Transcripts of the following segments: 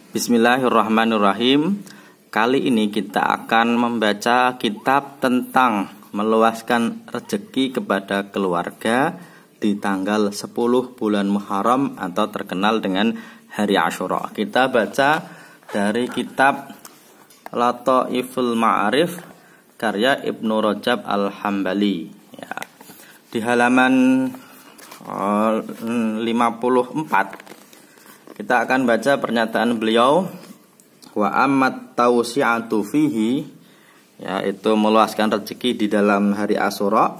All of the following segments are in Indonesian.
Bismillahirrahmanirrahim. Kali ini kita akan membaca kitab tentang meluaskan rezeki kepada keluarga di tanggal 10 bulan Muharram atau terkenal dengan Hari Asyura. Kita baca dari kitab Lataiful Ma'arif karya Ibnu Rajab Al-Hambali ya. Di halaman 54 kita akan baca pernyataan beliau, wa ammat tausi'atu fihi, yaitu meluaskan rezeki di dalam hari Asyura,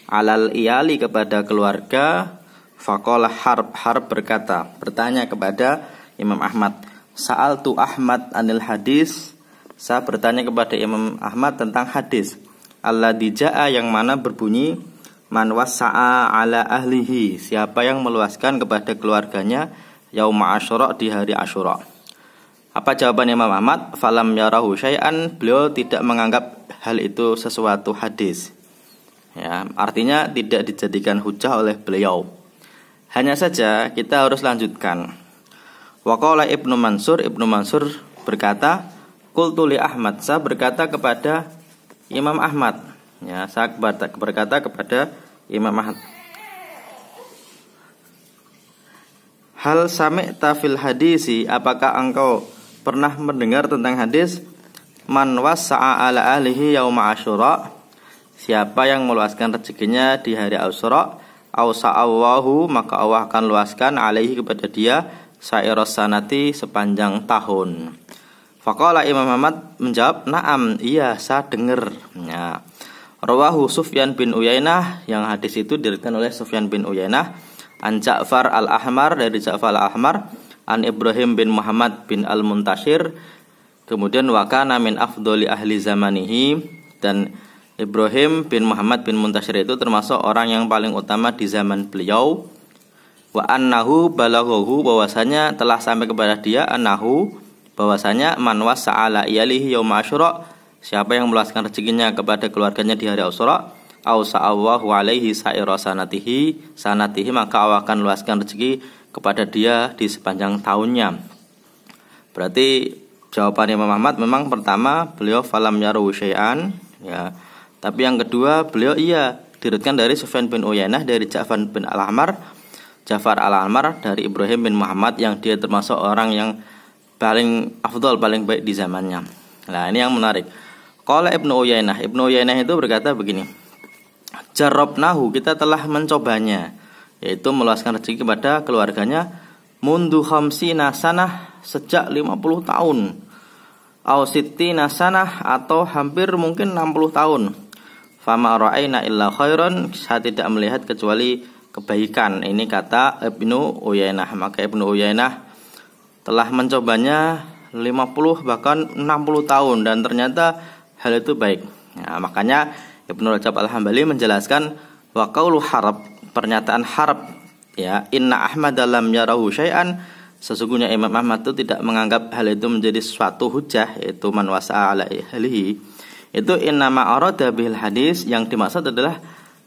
alal iyali kepada keluarga. Faqala Harb berkata, bertanya kepada Imam Ahmad, sa'altu Ahmad anil hadis, saya bertanya kepada Imam Ahmad tentang hadis, alladzi jaa yang mana berbunyi, man wasa'a ala ahlihi, siapa yang meluaskan kepada keluarganya yauma Asyura, di hari Asyura. Apa jawaban Imam Ahmad? Falam yarahu syai'an, beliau tidak menganggap hal itu sesuatu hadis. Ya, artinya tidak dijadikan hujah oleh beliau. Hanya saja kita harus lanjutkan. Wa qala Ibnu Mansur berkata, qultu li Ahmad, saya berkata kepada Imam Ahmad. Ya, saya berkata kepada Imam Ahmad, hal sami'ta fil hadisi, apakah engkau pernah mendengar tentang hadis man wasa'a ala ahlihi yauma Asyura, siapa yang meluaskan rezekinya di hari Asyura, ausa'allahu, maka Allah akan luaskan alaihi kepada dia sa'iras sanati, sepanjang tahun. Faqala Imam Ahmad menjawab, na'am, iya saya dengar. Ya. Rawahu Sufyan bin Uyainah, yang hadis itu diriwayatkan oleh Sufyan bin Uyainah an Ja'far al-Ahmar, dari Ja'far al-Ahmar, an Ibrahim bin Muhammad bin al-Muntashir, kemudian wa kana min afdholi ahli zamanihi, dan Ibrahim bin Muhammad bin Muntashir itu termasuk orang yang paling utama di zaman beliau. Wa annahu balaghahu, bahwasanya telah sampai kepada dia, annahu, bahwasanya man wasa'ala iyalihi yauma Asyura, siapa yang meluaskan rezekinya kepada keluarganya di hari Asyura, ausa'allahu alaihi sa'ira sanatihi, maka Allah akan luaskan rezeki kepada dia di sepanjang tahunnya. Berarti jawaban Imam Ahmad memang pertama beliau falam yaru syai'an, ya. Tapi yang kedua beliau diriwayatkan dari Sufyan bin Uyainah, dari Ja'far al-Ahmar, dari Ibrahim bin Muhammad, yang dia termasuk orang yang paling afdal, paling baik di zamannya. Nah, ini yang menarik. Qala Ibnu Uyainah itu berkata begini, jarrabnahu, kita telah mencobanya, yaitu meluaskan rezeki kepada keluarganya, mundu khamsina sanah, sejak 50 tahun, au sittina sanah, atau hampir mungkin 60 tahun. Fama ra'aina illa khairan, saya tidak melihat kecuali kebaikan. Ini kata Ibnu Uyainah. Maka Ibnu Uyainah telah mencobanya 50 bahkan 60 tahun, dan ternyata hal itu baik. Nah, makanya Ibnu Rajab Al-Hambali menjelaskan wa qaulu Harb, pernyataan Harb, ya, inna Ahmad lam yarahu syai'an, sesungguhnya Imam Ahmad itu tidak menganggap hal itu menjadi suatu hujah, yaitu man wasa'a ala ahlihi, itu innama arada bil hadis, yang dimaksud adalah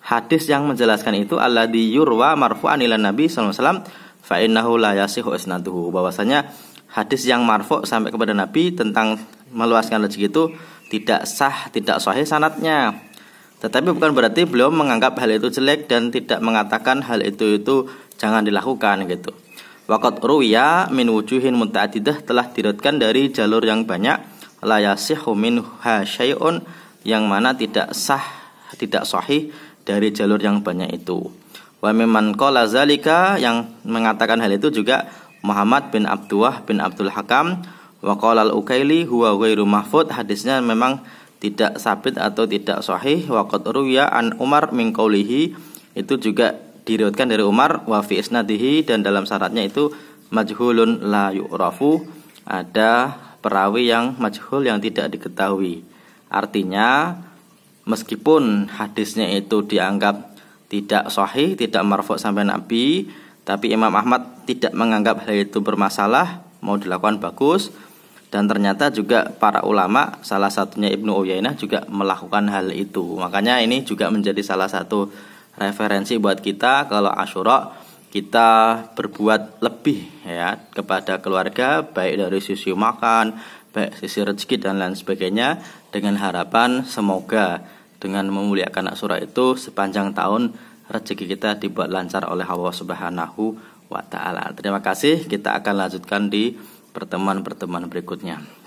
hadis yang menjelaskan itu alladzi yurwa marfu'an ila Nabi sallallahu alaihi wasallam fa innahu la yasihu isnaduhu, bahwasanya hadis yang marfu' sampai kepada Nabi tentang meluaskan rezeki itu tidak sah, tidak sahih sanadnya. Tetapi bukan berarti beliau menganggap hal itu jelek dan tidak mengatakan hal itu jangan dilakukan gitu. Waqad ruwiya min wujuhin muta'addidah, telah diriwayatkan dari jalur yang banyak, la yasihhu minha syai'un, yang mana tidak sah, tidak sahih dari jalur yang banyak itu. Wa mimman qala zalika, yang mengatakan hal itu juga Muhammad bin Abdullah bin Abdul Hakam, wa qala al-Ukaili huwa ghairu mahfud, hadisnya memang tidak sabit atau tidak sahih. Wa qad ruwiya an Umar min qaulihi, itu juga diriwayatkan dari Umar, wa fi isnadihi, dan dalam syaratnya itu majhulun la yu'rafu, ada perawi yang majhul, yang tidak diketahui. Artinya meskipun hadisnya itu dianggap tidak sahih, tidak marfu' sampai Nabi, tapi Imam Ahmad tidak menganggap hal itu bermasalah, mau dilakukan bagus. Dan ternyata juga para ulama, salah satunya Ibnu Uyainah, juga melakukan hal itu. Makanya ini juga menjadi salah satu referensi buat kita. Kalau Asyura kita berbuat lebih ya kepada keluarga, baik dari sisi makan, baik sisi rezeki dan lain sebagainya, dengan harapan semoga dengan memuliakan anak surah itu sepanjang tahun rezeki kita dibuat lancar oleh Allah Subhanahu wa taala. Terima kasih, kita akan lanjutkan di pertemuan-pertemuan berikutnya.